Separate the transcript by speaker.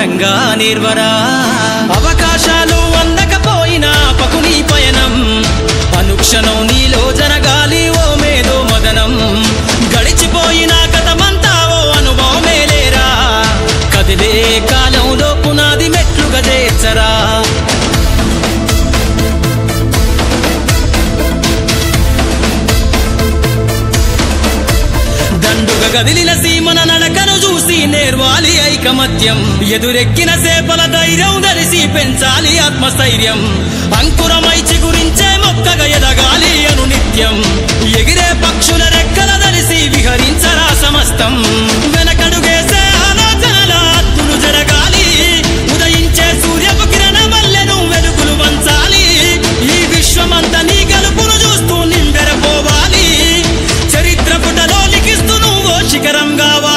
Speaker 1: ఘనంగా నిర్వరా అవకాశాలు అందకపోయినా పకుని పయనం అనుక్షణం నీలో జరగాలి ఓ మేధో మదనం గడిచిపోయిన గతమంతా ఓ అనుభవమే లేరా కదిలే కాలంలో పునాది మెట్లుగా చేర్చరా దండుగా గదిలిన సీమన నడకను చూసి నేర్వాలి ఐకమత్యం ఎదురెక్కిన సేపల ధైర్యం ధరిసి పెంచాలి ఆత్మస్థైర్యం అంకురమై చిగురించే మొక్కగా ఎదగాలి అను నిత్యం ఎగిరే పక్షుల రెక్కల ధరిసి విహరించరా సమస్తం వెనకడుగేసే ఆలోచనల అద్దులు జరగాలి ఉదయించే సూర్యపు కిరణ వల్లెను వెలుగులు వంచాలి ఈ విశ్వమంతా నీ గలుపును చూస్తూ నింబెరపోవాలి చరిత్ర పుటలో లిఖిస్తూ నువ్వు శిఖరం కావాలి